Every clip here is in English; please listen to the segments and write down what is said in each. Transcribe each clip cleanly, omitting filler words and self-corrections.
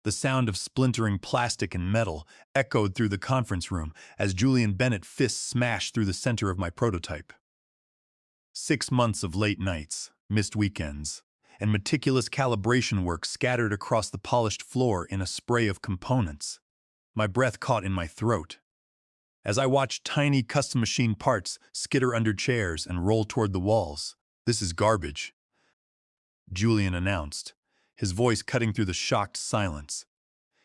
The sound of splintering plastic and metal echoed through the conference room as Julian Bennett fists smashed through the center of my prototype. 6 months of late nights, missed weekends, and meticulous calibration work scattered across the polished floor in a spray of components. My breath caught in my throat as I watched tiny custom machine parts skitter under chairs and roll toward the walls. "This is garbage," Julian announced, his voice cutting through the shocked silence.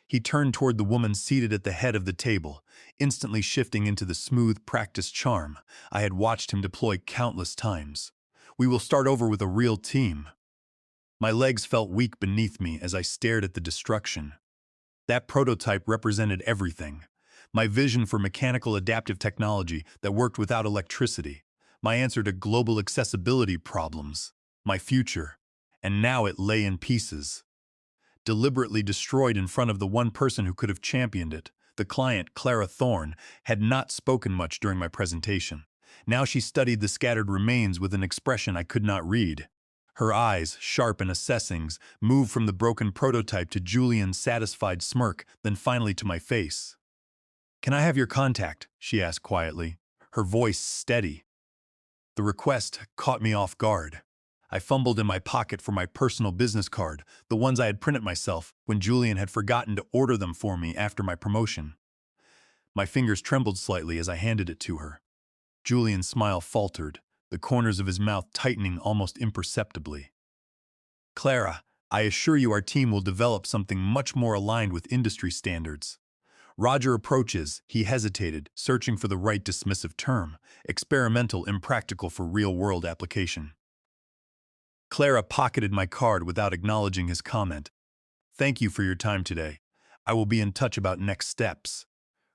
He turned toward the woman seated at the head of the table, instantly shifting into the smooth, practiced charm I had watched him deploy countless times. "We will start over with a real team." My legs felt weak beneath me as I stared at the destruction. That prototype represented everything. My vision for mechanical adaptive technology that worked without electricity, my answer to global accessibility problems, my future. And now it lay in pieces, deliberately destroyed in front of the one person who could have championed it. The client, Clara Thorne, had not spoken much during my presentation. Now she studied the scattered remains with an expression I could not read. Her eyes, sharp and assessing, moved from the broken prototype to Julian's satisfied smirk, then finally to my face. "Can I have your contact?" she asked quietly, her voice steady. The request caught me off guard. I fumbled in my pocket for my personal business card, the ones I had printed myself when Julian had forgotten to order them for me after my promotion. My fingers trembled slightly as I handed it to her. Julian's smile faltered, the corners of his mouth tightening almost imperceptibly. "Clara, I assure you our team will develop something much more aligned with industry standards." Roger approaches, he hesitated, searching for the right dismissive term, experimental, impractical for real-world application. Clara pocketed my card without acknowledging his comment. "Thank you for your time today. I will be in touch about next steps."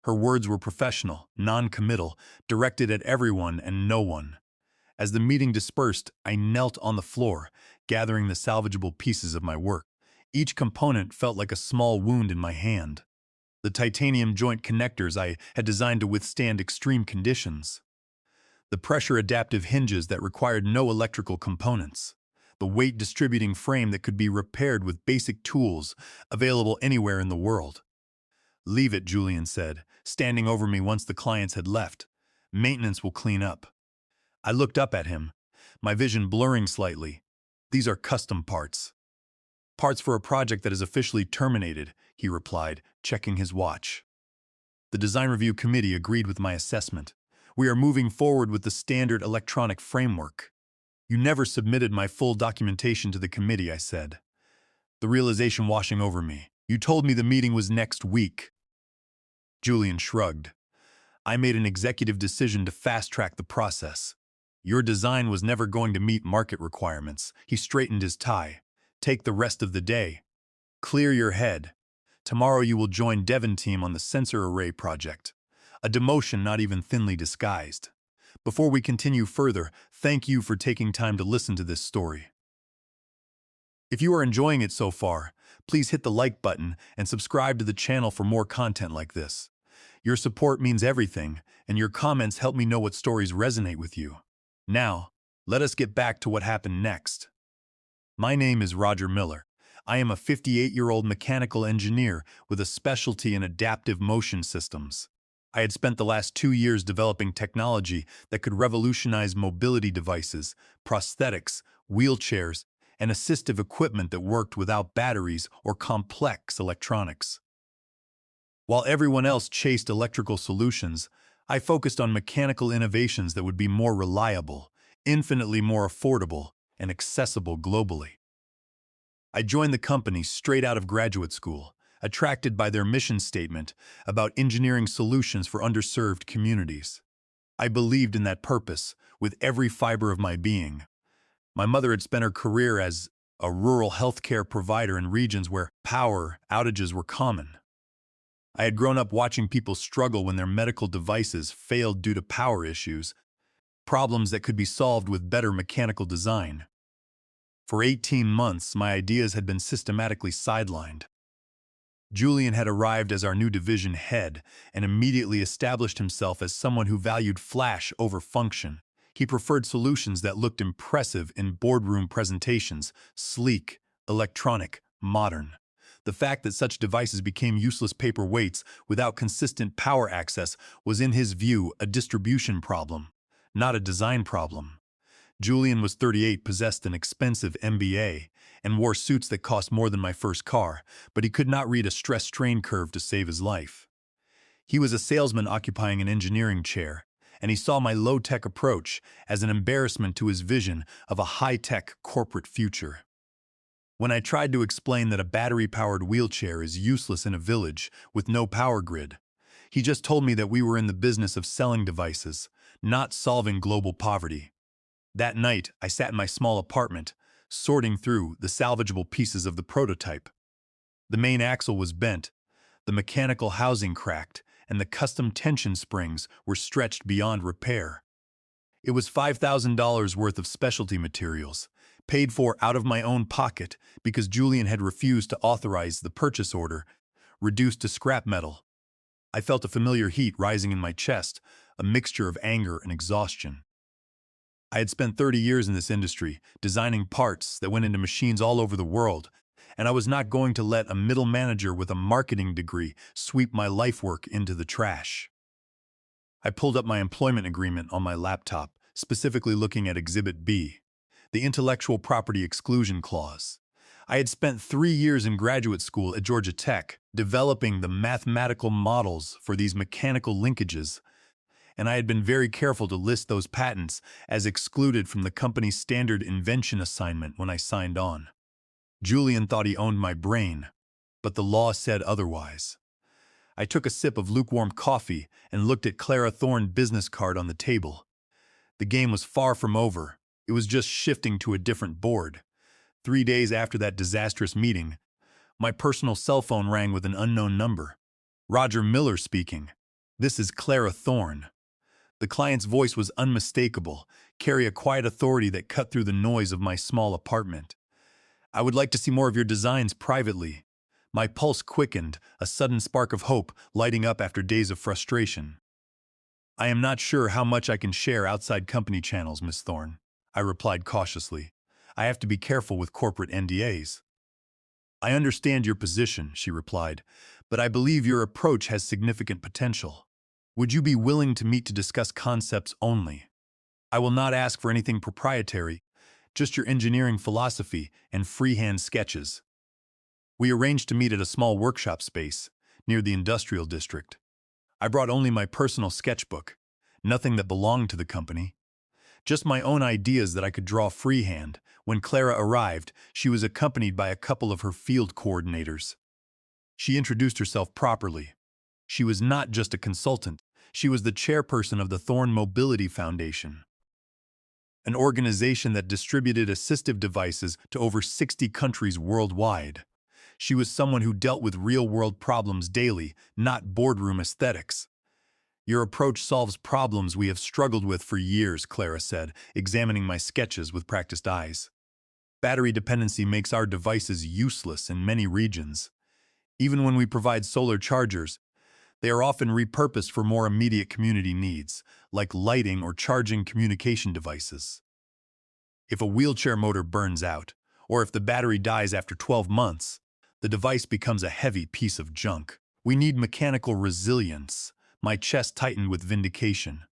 Her words were professional, non-committal, directed at everyone and no one. As the meeting dispersed, I knelt on the floor, gathering the salvageable pieces of my work. Each component felt like a small wound in my hand. The titanium joint connectors I had designed to withstand extreme conditions. The pressure-adaptive hinges that required no electrical components. The weight-distributing frame that could be repaired with basic tools available anywhere in the world. "Leave it," Julian said, standing over me once the clients had left. "Maintenance will clean up." I looked up at him, my vision blurring slightly. "These are custom parts." "Parts for a project that is officially terminated," he replied, checking his watch. The design review committee agreed with my assessment. "We are moving forward with the standard electronic framework." "You never submitted my full documentation to the committee," I said, the realization washing over me. "You told me the meeting was next week." Julian shrugged. "I made an executive decision to fast-track the process. Your design was never going to meet market requirements." He straightened his tie. "Take the rest of the day. Clear your head. Tomorrow you will join Devon team on the sensor array project. A demotion not even thinly disguised. Before we continue further, thank you for taking time to listen to this story. If you are enjoying it so far, please hit the like button and subscribe to the channel for more content like this. Your support means everything, and your comments help me know what stories resonate with you. Now, let us get back to what happened next. My name is Roger Miller. I am a 58-year-old mechanical engineer with a specialty in adaptive motion systems. I had spent the last 2 years developing technology that could revolutionize mobility devices, prosthetics, wheelchairs, and assistive equipment that worked without batteries or complex electronics. While everyone else chased electrical solutions, I focused on mechanical innovations that would be more reliable, infinitely more affordable, and accessible globally. I joined the company straight out of graduate school, attracted by their mission statement about engineering solutions for underserved communities. I believed in that purpose with every fiber of my being. My mother had spent her career as a rural healthcare provider in regions where power outages were common. I had grown up watching people struggle when their medical devices failed due to power issues, problems that could be solved with better mechanical design. For 18 months, my ideas had been systematically sidelined. Julian had arrived as our new division head and immediately established himself as someone who valued flash over function. He preferred solutions that looked impressive in boardroom presentations, sleek, electronic, modern. The fact that such devices became useless paperweights without consistent power access was, in his view, a distribution problem, not a design problem. Julian was 38, possessed an expensive MBA, and wore suits that cost more than my first car, but he could not read a stress-strain curve to save his life. He was a salesman occupying an engineering chair, and he saw my low-tech approach as an embarrassment to his vision of a high-tech corporate future. When I tried to explain that a battery-powered wheelchair is useless in a village with no power grid, he just told me that we were in the business of selling devices, not solving global poverty. That night, I sat in my small apartment, sorting through the salvageable pieces of the prototype. The main axle was bent, the mechanical housing cracked, and the custom tension springs were stretched beyond repair. It was $5,000 worth of specialty materials, paid for out of my own pocket because Julian had refused to authorize the purchase order, reduced to scrap metal. I felt a familiar heat rising in my chest, a mixture of anger and exhaustion. I had spent 30 years in this industry, designing parts that went into machines all over the world, and I was not going to let a middle manager with a marketing degree sweep my life work into the trash. I pulled up my employment agreement on my laptop, specifically looking at Exhibit B, the Intellectual Property Exclusion Clause. I had spent 3 years in graduate school at Georgia Tech, developing the mathematical models for these mechanical linkages, and I had been very careful to list those patents as excluded from the company's standard invention assignment when I signed on. Julian thought he owned my brain, but the law said otherwise. I took a sip of lukewarm coffee and looked at Clara Thorne's business card on the table. The game was far from over. It was just shifting to a different board. 3 days after that disastrous meeting, my personal cell phone rang with an unknown number. Roger Miller speaking. This is Clara Thorne. The client's voice was unmistakable, carrying a quiet authority that cut through the noise of my small apartment. I would like to see more of your designs privately. My pulse quickened, a sudden spark of hope lighting up after days of frustration. I am not sure how much I can share outside company channels, Miss Thorne, I replied cautiously. I have to be careful with corporate NDAs. I understand your position, she replied, but I believe your approach has significant potential. Would you be willing to meet to discuss concepts only? I will not ask for anything proprietary, just your engineering philosophy and freehand sketches. We arranged to meet at a small workshop space near the industrial district. I brought only my personal sketchbook, nothing that belonged to the company. Just my own ideas that I could draw freehand. When Clara arrived, she was accompanied by a couple of her field coordinators. She introduced herself properly. She was not just a consultant, she was the chairperson of the Thorne Mobility Foundation, an organization that distributed assistive devices to over 60 countries worldwide. She was someone who dealt with real-world problems daily, not boardroom aesthetics. Your approach solves problems we have struggled with for years, Clara said, examining my sketches with practiced eyes. Battery dependency makes our devices useless in many regions. Even when we provide solar chargers, they are often repurposed for more immediate community needs, like lighting or charging communication devices. If a wheelchair motor burns out, or if the battery dies after 12 months, the device becomes a heavy piece of junk. We need mechanical resilience. My chest tightened with vindication.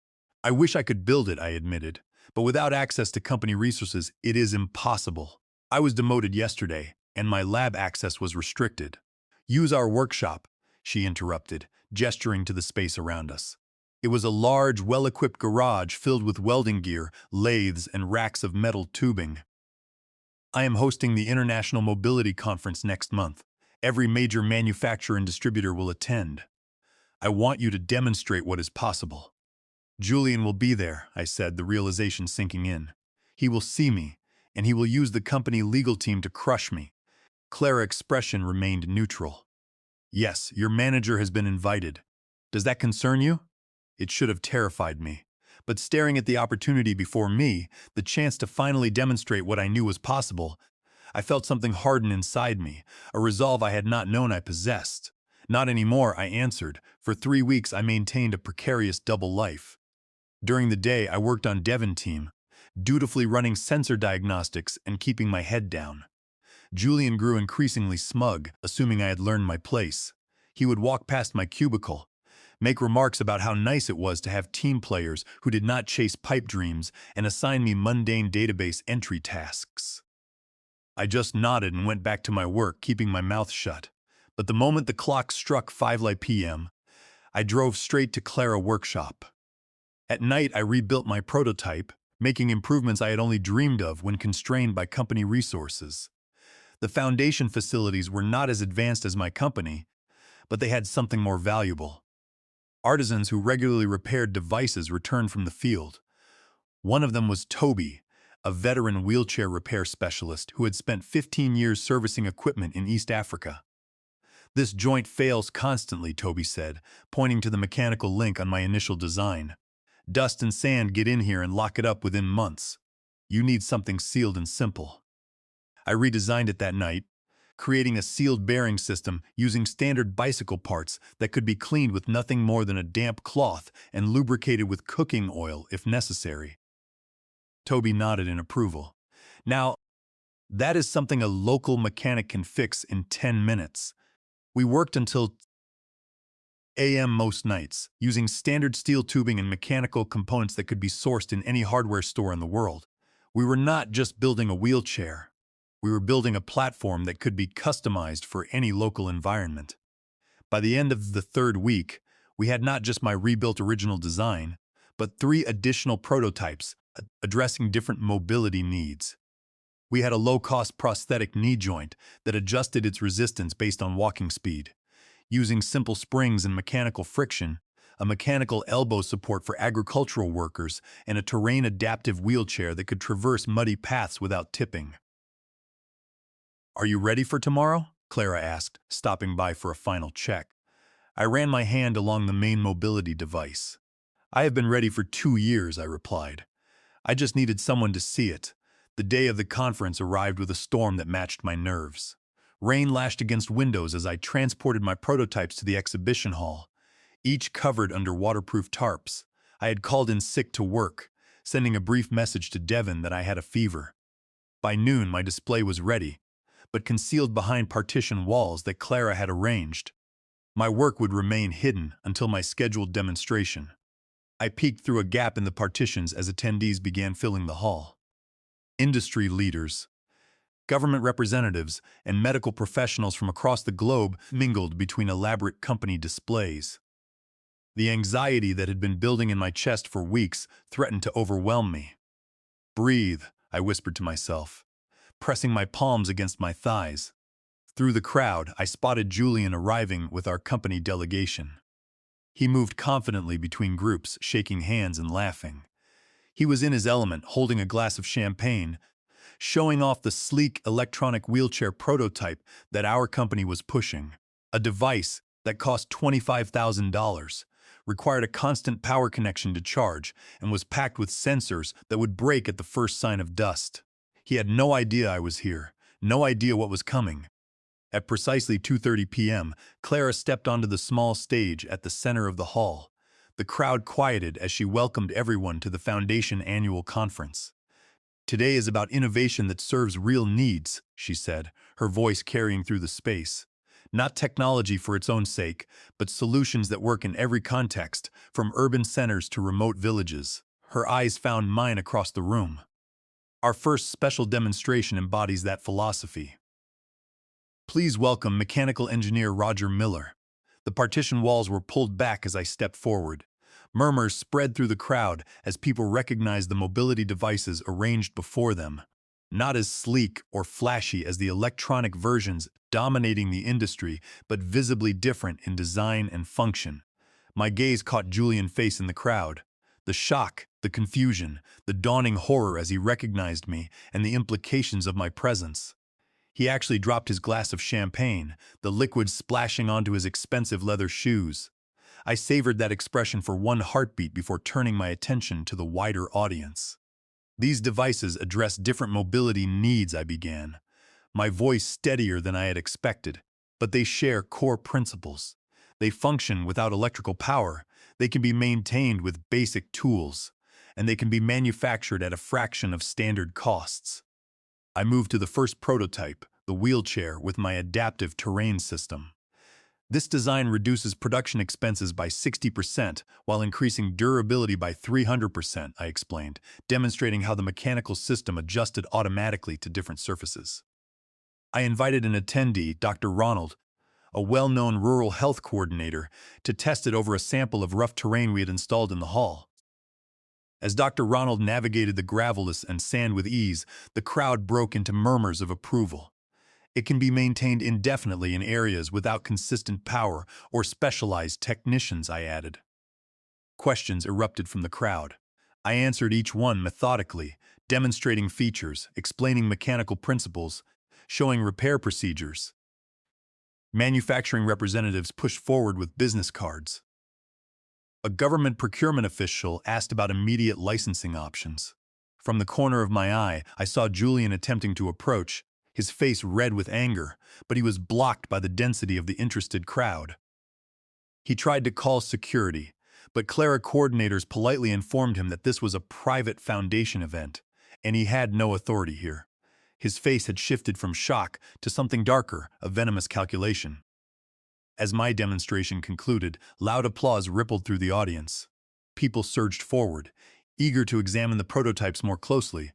I wish I could build it, I admitted, but without access to company resources, it is impossible. I was demoted yesterday, and my lab access was restricted. Use our workshop, she interrupted, gesturing to the space around us. It was a large, well-equipped garage filled with welding gear, lathes, and racks of metal tubing. I am hosting the International Mobility Conference next month. Every major manufacturer and distributor will attend. I want you to demonstrate what is possible. Julian will be there, I said, the realization sinking in. He will see me, and he will use the company legal team to crush me. Clara's expression remained neutral. Yes, your manager has been invited. Does that concern you? It should have terrified me. But staring at the opportunity before me, the chance to finally demonstrate what I knew was possible, I felt something harden inside me, a resolve I had not known I possessed. Not anymore, I answered. For 3 weeks I maintained a precarious double life. During the day I worked on Devon team, dutifully running sensor diagnostics and keeping my head down. Julian grew increasingly smug, assuming I had learned my place. He would walk past my cubicle, make remarks about how nice it was to have team players who did not chase pipe dreams, and assign me mundane database entry tasks. I just nodded and went back to my work, keeping my mouth shut. But the moment the clock struck 5 p.m., I drove straight to Clara workshop. At night, I rebuilt my prototype, making improvements I had only dreamed of when constrained by company resources. The foundation facilities were not as advanced as my company, but they had something more valuable. Artisans who regularly repaired devices returned from the field. One of them was Toby, a veteran wheelchair repair specialist who had spent 15 years servicing equipment in East Africa. "This joint fails constantly," Toby said, pointing to the mechanical link on my initial design. "Dust and sand get in here and lock it up within months. You need something sealed and simple." I redesigned it that night, creating a sealed bearing system using standard bicycle parts that could be cleaned with nothing more than a damp cloth and lubricated with cooking oil if necessary. Toby nodded in approval. "Now, that is something a local mechanic can fix in 10 minutes. We worked until a.m. most nights, using standard steel tubing and mechanical components that could be sourced in any hardware store in the world. We were not just building a wheelchair. We were building a platform that could be customized for any local environment." By the end of the third week, we had not just my rebuilt original design, but 3 additional prototypes addressing different mobility needs. We had a low-cost prosthetic knee joint that adjusted its resistance based on walking speed, using simple springs and mechanical friction, a mechanical elbow support for agricultural workers, and a terrain-adaptive wheelchair that could traverse muddy paths without tipping. "Are you ready for tomorrow?" Clara asked, stopping by for a final check. I ran my hand along the main mobility device. "I have been ready for 2 years," I replied. "I just needed someone to see it." The day of the conference arrived with a storm that matched my nerves. Rain lashed against windows as I transported my prototypes to the exhibition hall, each covered under waterproof tarps. I had called in sick to work, sending a brief message to Devin that I had a fever. By noon, my display was ready, but concealed behind partition walls that Clara had arranged. My work would remain hidden until my scheduled demonstration. I peeked through a gap in the partitions as attendees began filling the hall. Industry leaders, government representatives, and medical professionals from across the globe mingled between elaborate company displays. The anxiety that had been building in my chest for weeks threatened to overwhelm me. "Breathe," I whispered to myself, pressing my palms against my thighs. Through the crowd, I spotted Julian arriving with our company delegation. He moved confidently between groups, shaking hands and laughing. He was in his element, holding a glass of champagne, showing off the sleek electronic wheelchair prototype that our company was pushing. A device that cost $25,000, required a constant power connection to charge, and was packed with sensors that would break at the first sign of dust. He had no idea I was here, no idea what was coming. At precisely 2:30 p.m., Clara stepped onto the small stage at the center of the hall. The crowd quieted as she welcomed everyone to the Foundation annual conference. "Today is about innovation that serves real needs," she said, her voice carrying through the space. "Not technology for its own sake, but solutions that work in every context, from urban centers to remote villages." Her eyes found mine across the room. "Our first special demonstration embodies that philosophy. Please welcome mechanical engineer Roger Miller." The partition walls were pulled back as I stepped forward. Murmurs spread through the crowd as people recognized the mobility devices arranged before them. Not as sleek or flashy as the electronic versions dominating the industry, but visibly different in design and function. My gaze caught Julian's face in the crowd. The shock, the confusion, the dawning horror as he recognized me, and the implications of my presence. He actually dropped his glass of champagne, the liquid splashing onto his expensive leather shoes. I savored that expression for one heartbeat before turning my attention to the wider audience. "These devices address different mobility needs," I began, my voice steadier than I had expected, "but they share core principles. They function without electrical power, they can be maintained with basic tools, and they can be manufactured at a fraction of standard costs." I moved to the first prototype, the wheelchair with my adaptive terrain system. This design reduces production expenses by 60% while increasing durability by 300%, I explained, demonstrating how the mechanical system adjusted automatically to different surfaces. I invited an attendee, Dr. Ronald, a well-known rural health coordinator, to test it over a sample of rough terrain we had installed in the hall. As Dr. Ronald navigated the gravelless and sand with ease, the crowd broke into murmurs of approval. It can be maintained indefinitely in areas without consistent power or specialized technicians, I added. Questions erupted from the crowd. I answered each one methodically, demonstrating features, explaining mechanical principles, showing repair procedures. Manufacturing representatives pushed forward with business cards. A government procurement official asked about immediate licensing options. From the corner of my eye, I saw Julian attempting to approach, his face red with anger, but he was blocked by the density of the interested crowd. He tried to call security, but Clara coordinators politely informed him that this was a private foundation event, and he had no authority here. His face had shifted from shock to something darker, a venomous calculation. As my demonstration concluded, loud applause rippled through the audience. People surged forward, eager to examine the prototypes more closely,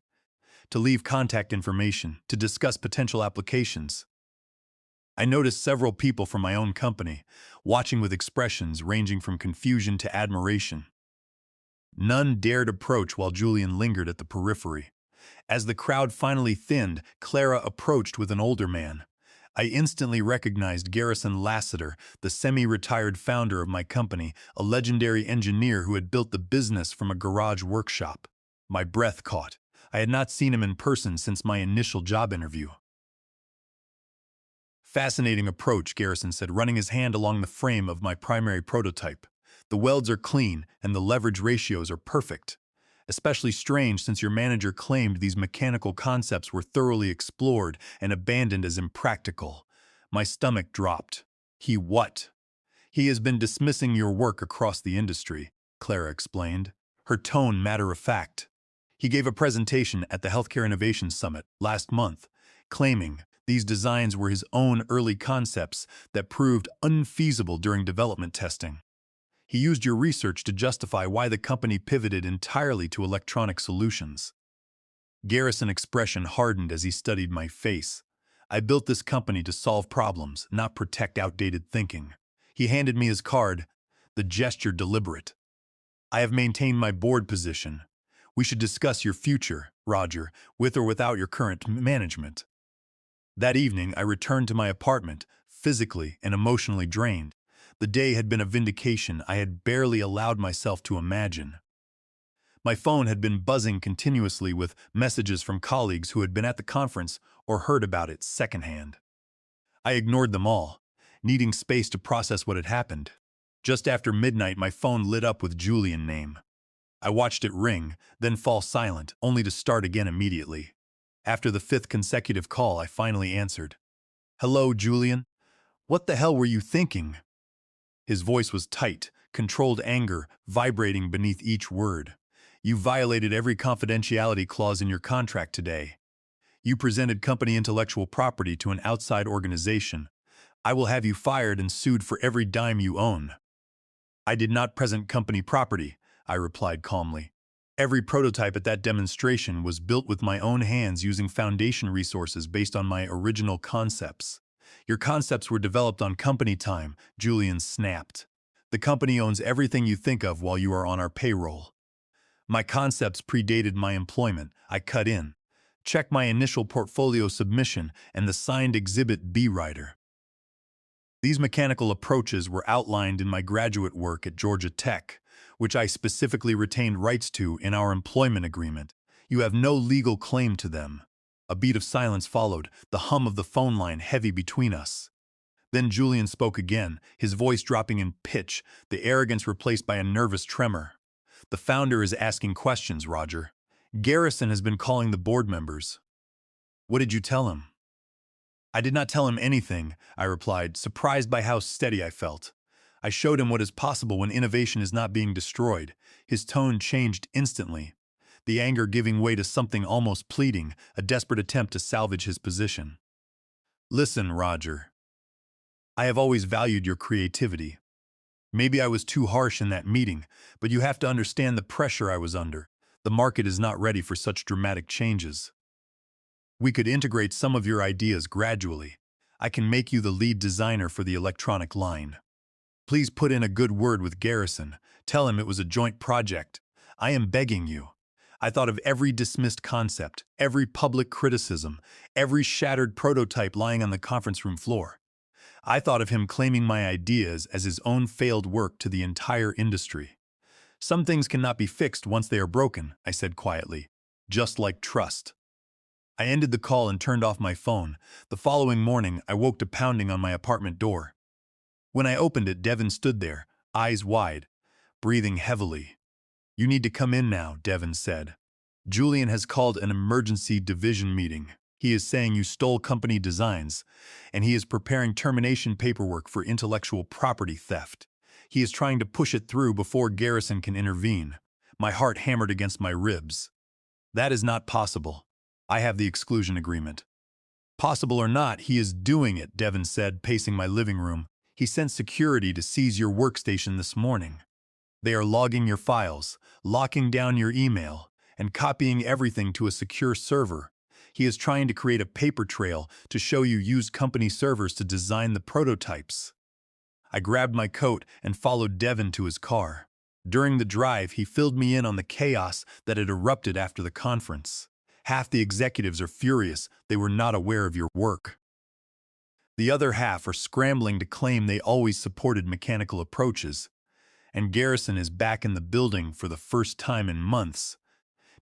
to leave contact information, to discuss potential applications. I noticed several people from my own company, watching with expressions ranging from confusion to admiration. None dared approach while Julian lingered at the periphery. As the crowd finally thinned, Clara approached with an older man. I instantly recognized Garrison Lassiter, the semi-retired founder of my company, a legendary engineer who had built the business from a garage workshop. My breath caught. I had not seen him in person since my initial job interview. "Fascinating approach," Garrison said, running his hand along the frame of my primary prototype. "The welds are clean and the leverage ratios are perfect. Especially strange since your manager claimed these mechanical concepts were thoroughly explored and abandoned as impractical." My stomach dropped. "He what?" "He has been dismissing your work across the industry," Clara explained, her tone matter-of-fact. "He gave a presentation at the Healthcare Innovation Summit last month, claiming these designs were his own early concepts that proved unfeasible during development testing. He used your research to justify why the company pivoted entirely to electronic solutions." Garrison's expression hardened as he studied my face. "I built this company to solve problems, not protect outdated thinking." He handed me his card, the gesture deliberate. "I have maintained my board position. We should discuss your future, Roger, with or without your current management." That evening, I returned to my apartment, physically and emotionally drained. The day had been a vindication I had barely allowed myself to imagine. My phone had been buzzing continuously with messages from colleagues who had been at the conference or heard about it secondhand. I ignored them all, needing space to process what had happened. Just after midnight, my phone lit up with Julian's name. I watched it ring, then fall silent, only to start again immediately. After the 5th consecutive call, I finally answered. "Hello, Julian. What the hell were you thinking?" His voice was tight, controlled anger vibrating beneath each word. "You violated every confidentiality clause in your contract today. You presented company intellectual property to an outside organization. I will have you fired and sued for every dime you own." "I did not present company property," I replied calmly. "Every prototype at that demonstration was built with my own hands using foundation resources based on my original concepts." "Your concepts were developed on company time," Julian snapped. "The company owns everything you think of while you are on our payroll." "My concepts predated my employment," I cut in. "Check my initial portfolio submission and the signed Exhibit B rider." These mechanical approaches were outlined in my graduate work at Georgia Tech, which I specifically retained rights to in our employment agreement. "You have no legal claim to them." A beat of silence followed, the hum of the phone line heavy between us. Then Julian spoke again, his voice dropping in pitch, the arrogance replaced by a nervous tremor. "The founder is asking questions, Roger. Garrison has been calling the board members." "What did you tell him?" "I did not tell him anything," I replied, surprised by how steady I felt. "I showed him what is possible when innovation is not being destroyed." His tone changed instantly, the anger giving way to something almost pleading, a desperate attempt to salvage his position. Listen, Roger. I have always valued your creativity. Maybe I was too harsh in that meeting, but you have to understand the pressure I was under. The market is not ready for such dramatic changes. We could integrate some of your ideas gradually. I can make you the lead designer for the electronic line. Please put in a good word with Garrison. Tell him it was a joint project. I am begging you. I thought of every dismissed concept, every public criticism, every shattered prototype lying on the conference room floor. I thought of him claiming my ideas as his own failed work to the entire industry. Some things cannot be fixed once they are broken, I said quietly, just like trust. I ended the call and turned off my phone. The following morning, I woke to pounding on my apartment door. When I opened it, Devin stood there, eyes wide, breathing heavily. You need to come in now, Devin said. Julian has called an emergency division meeting. He is saying you stole company designs, and he is preparing termination paperwork for intellectual property theft. He is trying to push it through before Garrison can intervene. My heart hammered against my ribs. That is not possible. I have the exclusion agreement. Possible or not, he is doing it, Devin said, pacing my living room. He sent security to seize your workstation this morning. They are logging your files, locking down your email, and copying everything to a secure server. He is trying to create a paper trail to show you used company servers to design the prototypes. I grabbed my coat and followed Devin to his car. During the drive, he filled me in on the chaos that had erupted after the conference. Half the executives are furious they were not aware of your work. The other half are scrambling to claim they always supported mechanical approaches. And Garrison is back in the building for the first time in months,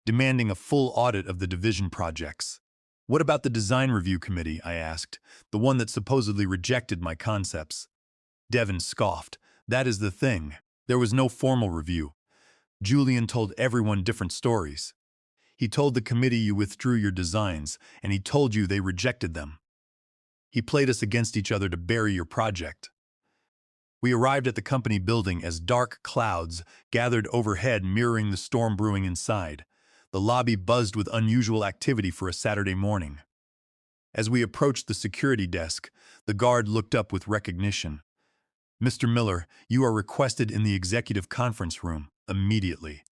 demanding a full audit of the division projects. What about the design review committee, I asked, the one that supposedly rejected my concepts? Devin scoffed. That is the thing. There was no formal review. Julian told everyone different stories. He told the committee you withdrew your designs, and he told you they rejected them. He played us against each other to bury your project. We arrived at the company building as dark clouds gathered overhead, mirroring the storm brewing inside. The lobby buzzed with unusual activity for a Saturday morning. As we approached the security desk, the guard looked up with recognition. Mr. Miller, you are requested in the executive conference room, immediately.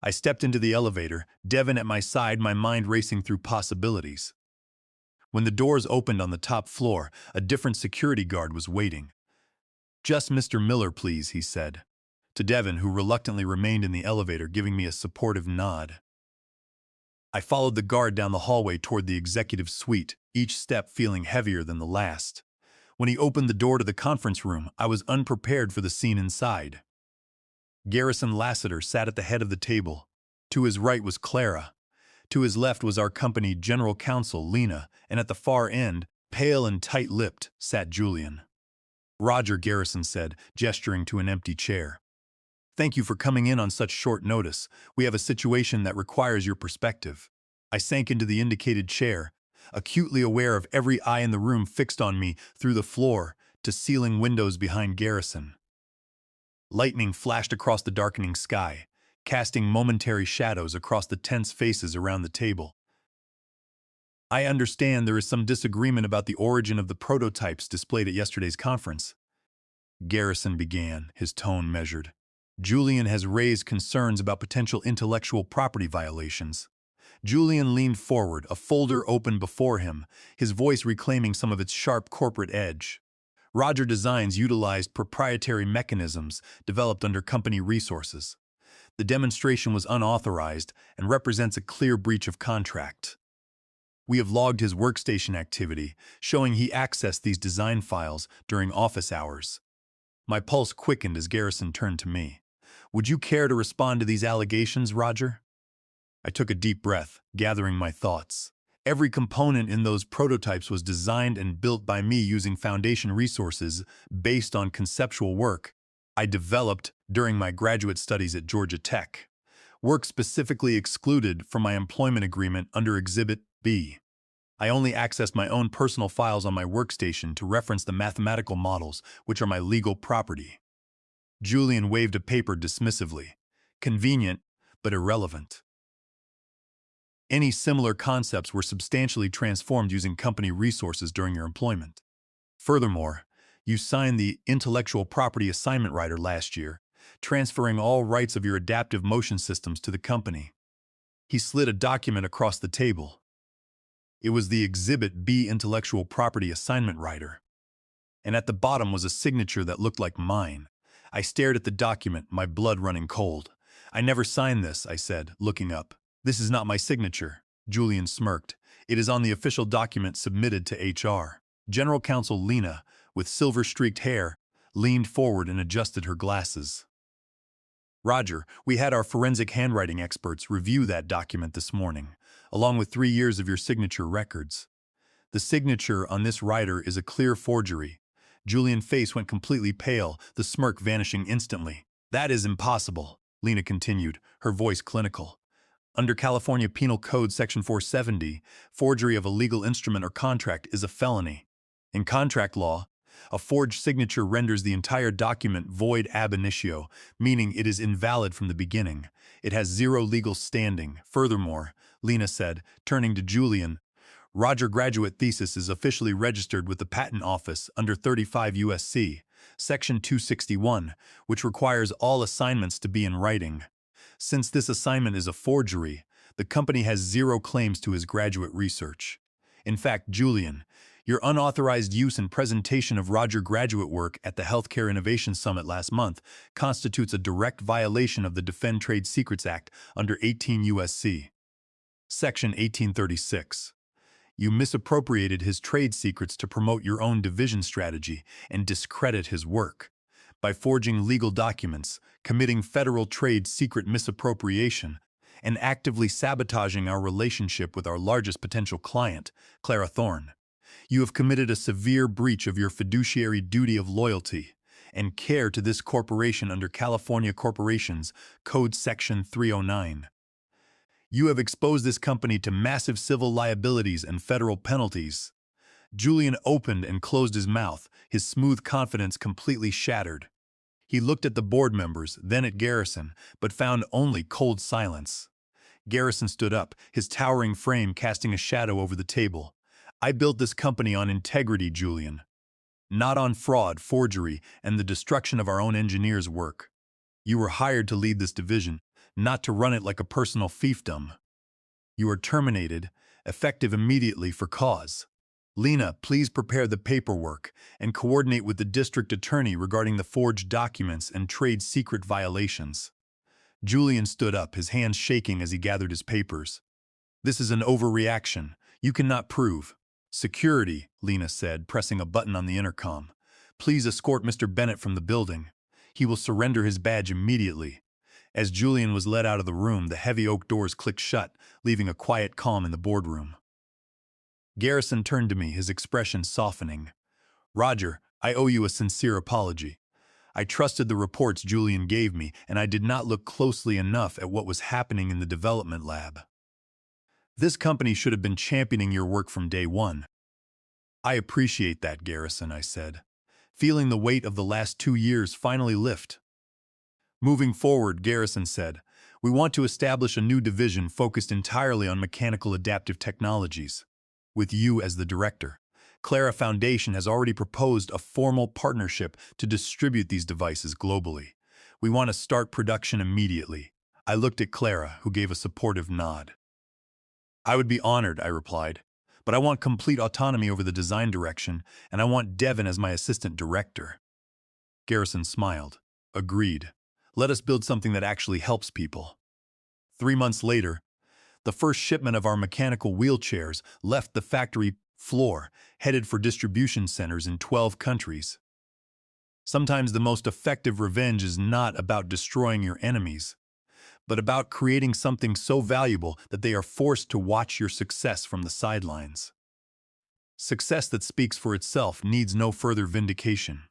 I stepped into the elevator, Devin at my side, my mind racing through possibilities. When the doors opened on the top floor, a different security guard was waiting. Just Mr. Miller, please, he said, to Devin, who reluctantly remained in the elevator, giving me a supportive nod. I followed the guard down the hallway toward the executive suite, each step feeling heavier than the last. When he opened the door to the conference room, I was unprepared for the scene inside. Garrison Lassiter sat at the head of the table. To his right was Clara. To his left was our company general counsel, Lena, and at the far end, pale and tight-lipped, sat Julian. Roger, Garrison said, gesturing to an empty chair. Thank you for coming in on such short notice. We have a situation that requires your perspective. I sank into the indicated chair, acutely aware of every eye in the room fixed on me through the floor to ceiling windows behind Garrison. Lightning flashed across the darkening sky, casting momentary shadows across the tense faces around the table. I understand there is some disagreement about the origin of the prototypes displayed at yesterday's conference. Garrison began, his tone measured. Julian has raised concerns about potential intellectual property violations. Julian leaned forward, a folder open before him, his voice reclaiming some of its sharp corporate edge. Roger Designs utilized proprietary mechanisms developed under company resources. The demonstration was unauthorized and represents a clear breach of contract. We have logged his workstation activity, showing he accessed these design files during office hours. My pulse quickened as Garrison turned to me. Would you care to respond to these allegations, Roger? I took a deep breath, gathering my thoughts. Every component in those prototypes was designed and built by me using foundation resources based on conceptual work I developed during my graduate studies at Georgia Tech. Work specifically excluded from my employment agreement under Exhibit B. I only accessed my own personal files on my workstation to reference the mathematical models, which are my legal property. Julian waved a paper dismissively. Convenient, but irrelevant. Any similar concepts were substantially transformed using company resources during your employment. Furthermore, you signed the Intellectual Property Assignment Rider last year, transferring all rights of your adaptive motion systems to the company. He slid a document across the table. It was the Exhibit B Intellectual Property Assignment Rider. And at the bottom was a signature that looked like mine. I stared at the document, my blood running cold. I never signed this, I said, looking up. This is not my signature. Julian smirked. It is on the official document submitted to HR. General Counsel Lena, with silver-streaked hair, leaned forward and adjusted her glasses. Roger, we had our forensic handwriting experts review that document this morning, along with 3 years of your signature records. The signature on this rider is a clear forgery. Julian's face went completely pale, the smirk vanishing instantly. That is impossible, Lena continued, her voice clinical. Under California Penal Code Section 470, forgery of a legal instrument or contract is a felony. In contract law, a forged signature renders the entire document void ab initio, meaning it is invalid from the beginning. It has zero legal standing. Furthermore, Lena said, turning to Julian, Roger graduate thesis is officially registered with the Patent Office under 35 U.S.C. Section 261, which requires all assignments to be in writing. Since this assignment is a forgery, the company has zero claims to his graduate research. In fact, Julian, your unauthorized use and presentation of Roger graduate work at the Healthcare Innovation Summit last month constitutes a direct violation of the Defend Trade Secrets Act under 18 U.S.C. Section 1836. You misappropriated his trade secrets to promote your own division strategy and discredit his work. By forging legal documents, committing federal trade secret misappropriation, and actively sabotaging our relationship with our largest potential client, Clara Thorne, you have committed a severe breach of your fiduciary duty of loyalty and care to this corporation under California Corporations Code Section 309. You have exposed this company to massive civil liabilities and federal penalties. Julian opened and closed his mouth, his smooth confidence completely shattered. He looked at the board members, then at Garrison, but found only cold silence. Garrison stood up, his towering frame casting a shadow over the table. I built this company on integrity, Julian. Not on fraud, forgery, and the destruction of our own engineers' work. You were hired to lead this division, not to run it like a personal fiefdom. You are terminated, effective immediately for cause. Lena, please prepare the paperwork and coordinate with the district attorney regarding the forged documents and trade secret violations. Julian stood up, his hands shaking as he gathered his papers. This is an overreaction. You cannot prove. Security, Lena said, pressing a button on the intercom. Please escort Mr. Bennett from the building. He will surrender his badge immediately. As Julian was led out of the room, the heavy oak doors clicked shut, leaving a quiet calm in the boardroom. Garrison turned to me, his expression softening. Roger, I owe you a sincere apology. I trusted the reports Julian gave me, and I did not look closely enough at what was happening in the development lab. This company should have been championing your work from day one. I appreciate that, Garrison, I said, feeling the weight of the last 2 years finally lift. Moving forward, Garrison said, we want to establish a new division focused entirely on mechanical adaptive technologies. With you as the director, Clara Foundation has already proposed a formal partnership to distribute these devices globally. We want to start production immediately. I looked at Clara, who gave a supportive nod. I would be honored, I replied, but I want complete autonomy over the design direction, and I want Devin as my assistant director. Garrison smiled. Agreed. Let us build something that actually helps people. 3 months later, the first shipment of our mechanical wheelchairs left the factory floor, headed for distribution centers in 12 countries. Sometimes the most effective revenge is not about destroying your enemies, but about creating something so valuable that they are forced to watch your success from the sidelines. Success that speaks for itself needs no further vindication.